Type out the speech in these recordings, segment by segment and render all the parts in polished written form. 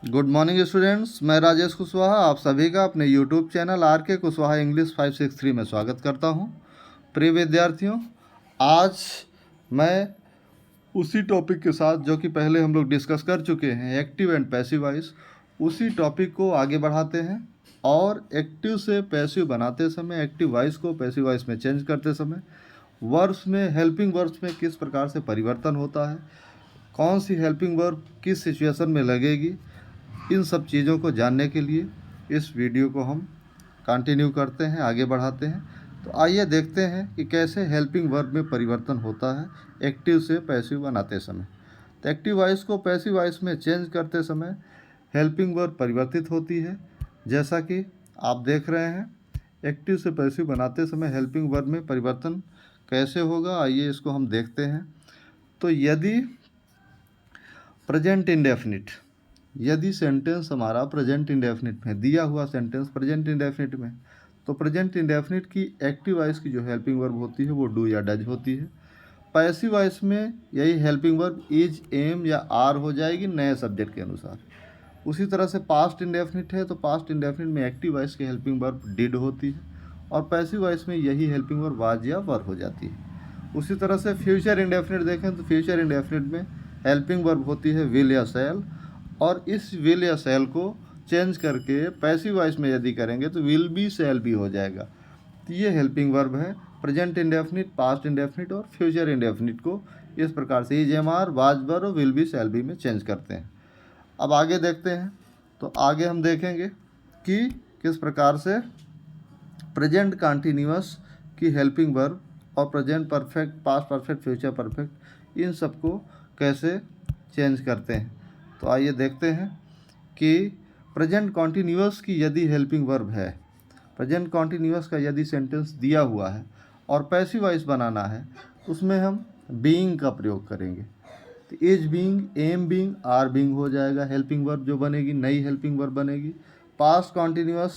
Good morning students, मैं राजेश कुशवाहा आप सभी का अपने यूट्यूब चैनल आर के कुशवाहा इंग्लिश 563 में स्वागत करता हूं। प्रिय विद्यार्थियों, आज मैं उसी टॉपिक के साथ जो कि पहले हम लोग डिस्कस कर चुके हैं, एक्टिव एंड पैसिव वॉइस, उसी टॉपिक को आगे बढ़ाते हैं और एक्टिव से पैसिव बनाते समय, एक्टिव वॉइस को पैसिव वॉइस में चेंज करते समय वर्ब्स में, हेल्पिंग वर्ब्स में किस प्रकार से परिवर्तन होता है, कौन सी हेल्पिंग वर्ब किस सिचुएशन में लगेगी, इन सब चीज़ों को जानने के लिए इस वीडियो को हम कंटिन्यू करते हैं, आगे बढ़ाते हैं। तो आइए देखते हैं कि कैसे हेल्पिंग वर्ब में परिवर्तन होता है एक्टिव से पैसिव बनाते समय। तो एक्टिव वॉइस को पैसिव वॉइस में चेंज करते समय हेल्पिंग वर्ब परिवर्तित होती है, जैसा कि आप देख रहे हैं। एक्टिव से पैसिव बनाते समय हेल्पिंग वर्ब में परिवर्तन कैसे होगा, आइए इसको हम देखते हैं। तो यदि सेंटेंस हमारा प्रेजेंट इंडेफिनिट में दिया हुआ सेंटेंस प्रेजेंट इंडेफिनिट में, तो प्रेजेंट इंडेफिनिट की एक्टिव वॉइस की जो हेल्पिंग वर्ब होती है वो डू या डज होती है। पैसिव वॉइस में यही हेल्पिंग वर्ब इज, एम या आर हो जाएगी नए सब्जेक्ट के अनुसार। उसी तरह से पास्ट इंडेफिनिट है तो पास्ट इंडेफिनिट में एक्टिव वॉइस की हेल्पिंग वर्ब डिड होती है और पैसिव वॉइस में यही हेल्पिंग वर्ब वाज या वर हो जाती है। उसी तरह से फ्यूचर इंडेफिनिट देखें तो फ्यूचर इंडेफिनिट में हेल्पिंग वर्ब होती है विल या शैल, और इस विल या शैल को चेंज करके पैसिव वॉइस में यदि करेंगे तो विल बी शैल बी हो जाएगा। तो ये हेल्पिंग वर्ब है प्रेजेंट इंडेफिनिट, पास्ट इंडेफिनिट और फ्यूचर इंडेफिनिट को इस प्रकार से इज, एम, आर, वाज, वर और विल बी शैल बी में चेंज करते हैं। अब आगे देखते हैं। तो आगे हम देखेंगे कि किस प्रकार से प्रेजेंट कॉन्टिन्यूअस की हेल्पिंग वर्ब और present perfect, past perfect, future perfect, इन सबको कैसे चेंज करते हैं। तो आइए देखते हैं कि प्रेजेंट कॉन्टिन्यूअस की यदि हेल्पिंग वर्ब है, प्रेजेंट कॉन्टिन्यूअस का यदि सेंटेंस दिया हुआ है और पैसिव वॉइस बनाना है, उसमें हम बीइंग का प्रयोग करेंगे। तो is being, am being, are being हो जाएगा हेल्पिंग वर्ब जो बनेगी, नई हेल्पिंग वर्ब बनेगी। पास्ट कॉन्टिन्यूअस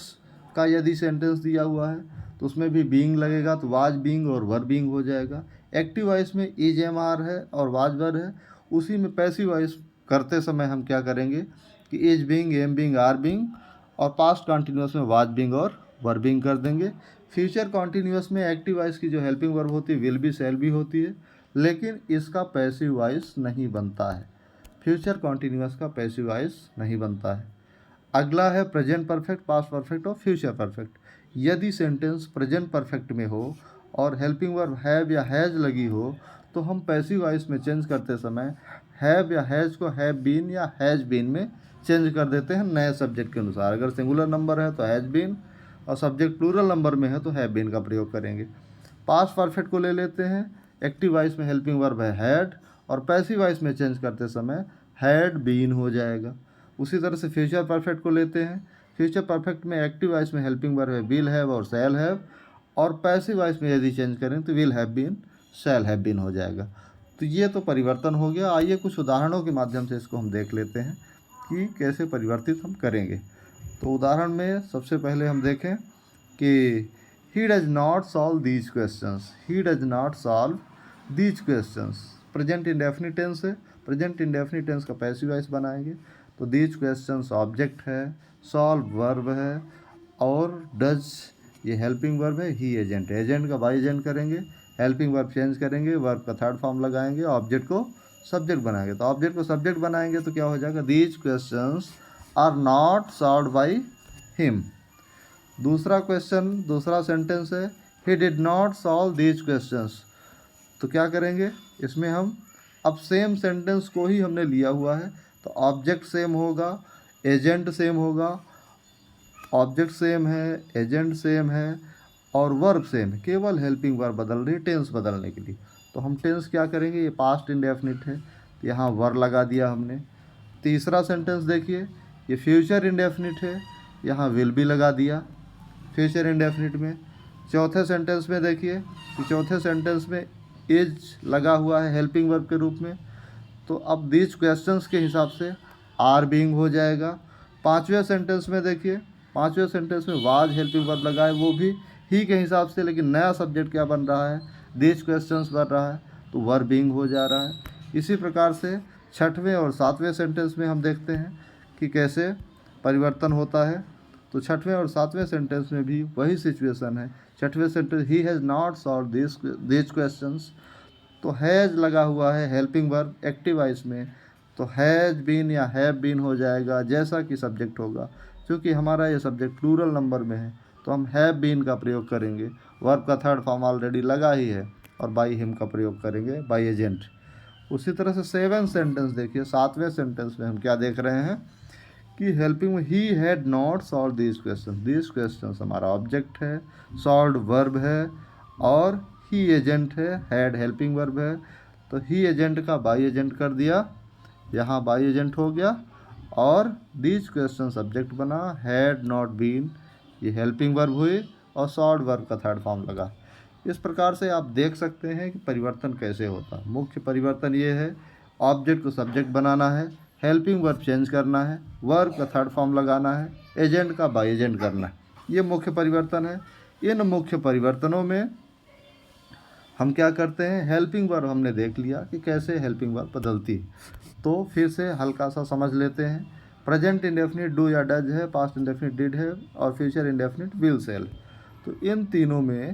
का यदि सेंटेंस दिया हुआ है तो उसमें भी बीइंग लगेगा, तो वाज बीइंग और वर बीइंग हो जाएगा। एक्टिव वॉइस में इज, एम, आर है और वाज वर है। उसी में पैसिव वॉइस करते समय हम क्या करेंगे कि is being, am being, are being और पास्ट कॉन्टिन्यूअस में वाज बीइंग और वर बीइंग कर देंगे। फ्यूचर कॉन्टिन्यूअस में एक्टिव वॉइस की जो हेल्पिंग वर्ब होती है विल बी, शैल बी होती है, लेकिन इसका पैसिव वॉइस नहीं बनता है। फ्यूचर कॉन्टिन्यूअस का पैसिव वॉइस नहीं बनता है। अगला है प्रेजेंट परफेक्ट, पास्ट परफेक्ट और फ्यूचर परफेक्ट। यदि सेंटेंस प्रेजेंट परफेक्ट में हो और हेल्पिंग वर्ब हैव या हैज लगी हो तो हम पैसिव वॉइस में चेंज करते समय हैव या हैज को हैव बीन या हैज बीन में चेंज कर देते हैं नए सब्जेक्ट के अनुसार। अगर सिंगुलर नंबर है तो हैज बीन और सब्जेक्ट प्लूरल नंबर में है तो हैव बीन का प्रयोग करेंगे। पास्ट परफेक्ट को ले लेते हैं। एक्टिव वॉइस में हेल्पिंग वर्ब है हैड और पैसिव वॉइस में चेंज करते समय हैड बीन हो जाएगा। उसी तरह से फ्यूचर परफेक्ट को लेते हैं। फ्यूचर परफेक्ट में एक्टिव वॉइस में हेल्पिंग वर्ब है विल हैव और शैल हैव, और पैसिव वॉइस में यदि चेंज करें तो will have been, shall have been हो जाएगा। तो ये तो परिवर्तन हो गया। आइए कुछ उदाहरणों के माध्यम से इसको हम देख लेते हैं कि कैसे परिवर्तित हम करेंगे। तो उदाहरण में सबसे पहले हम देखें कि he does not solve these questions, he does not solve these questions present indefinite tense है। प्रेजेंट इंडेफिनिट टेंस का पैसिव वॉइस बनाएंगे तो दीज क्वेश्चंस ऑब्जेक्ट है, सॉल्व वर्ब है और डज ये हेल्पिंग वर्ब है, ही एजेंट है। एजेंट का बाई एजेंट करेंगे, हेल्पिंग वर्ब चेंज करेंगे, वर्ब का थर्ड फॉर्म लगाएंगे, ऑब्जेक्ट को सब्जेक्ट बनाएंगे। तो ऑब्जेक्ट को सब्जेक्ट बनाएंगे तो क्या हो जाएगा, these questions are not solved by him. दूसरा क्वेश्चन, दूसरा सेंटेंस है he did not solve these questions. तो क्या करेंगे, इसमें हम अब सेम सेंटेंस को ही हमने लिया हुआ है तो ऑब्जेक्ट सेम होगा, एजेंट सेम होगा, ऑब्जेक्ट सेम है, एजेंट सेम है और वर्ब सेम है, केवल हेल्पिंग वर्ब बदल रही है टेंस बदलने के लिए। तो हम टेंस क्या करेंगे, ये पास्ट इंडेफिनिट है तो यहाँ वर लगा दिया हमने। तीसरा सेंटेंस देखिए, ये फ्यूचर इंडेफिनिट है, यहाँ विल बी लगा दिया फ्यूचर इंडेफिनिट में। चौथे सेंटेंस में देखिए कि चौथे सेंटेंस में इज लगा हुआ है हेल्पिंग वर्ब के रूप में, तो अब दीज क्वेश्चंस के हिसाब से आर बीइंग हो जाएगा। पाँचवें सेंटेंस में देखिए, पाँचवें सेंटेंस में वाज हेल्पिंग वर्ब लगा है, वो भी ही के हिसाब से, लेकिन नया सब्जेक्ट क्या बन रहा है, दीज क्वेश्चंस बन रहा है तो वर बीइंग हो जा रहा है। इसी प्रकार से छठवें और सातवें सेंटेंस में हम देखते हैं कि कैसे परिवर्तन होता है। तो छठवें और सातवें सेंटेंस में भी वही सिचुएशन है। छठवें sentence he has not solve this questions, तो हैज़ लगा हुआ है हेल्पिंग वर्ब एक्टिव वॉइस में, तो हैज़ बीन या हैव बीन हो जाएगा जैसा कि सब्जेक्ट होगा। क्योंकि हमारा ये सब्जेक्ट प्लूरल नंबर में है तो हम हैव बीन का प्रयोग करेंगे। वर्ब का थर्ड फॉर्म ऑलरेडी लगा ही है और बाई हिम का प्रयोग करेंगे, बाई एजेंट। उसी तरह से सेवन सेंटेंस देखिए, सातवें सेंटेंस में हम क्या देख रहे हैं कि helping he had not solve this question हमारा ऑब्जेक्ट है, सॉल्व वर्ब है और ही एजेंट है, हैड हेल्पिंग वर्ब है। तो ही एजेंट का बाई एजेंट कर दिया, यहाँ बाई एजेंट हो गया और दिस क्वेश्चन सब्जेक्ट बना, हैड नॉट बीन ये हेल्पिंग वर्ब हुई और सॉल्व वर्ब का थर्ड फॉर्म लगा। इस प्रकार से आप देख सकते हैं कि परिवर्तन कैसे होता है। मुख्य परिवर्तन ये है, ऑब्जेक्ट को सब्जेक्ट बनाना है, हेल्पिंग वर्ब चेंज करना है, वर्ब का थर्ड फॉर्म लगाना है, एजेंट का बाई एजेंट करना है। ये मुख्य परिवर्तन है। इन मुख्य परिवर्तनों में हम क्या करते हैं, हेल्पिंग वर्ब हमने देख लिया कि कैसे हेल्पिंग वर्ब बदलती है। तो फिर से हल्का सा समझ लेते हैं। प्रेजेंट इंडेफिनिट डू या डज है, पास्ट इंडेफिनिट डिड है और फ्यूचर इंडेफिनिट विल सेल। तो इन तीनों में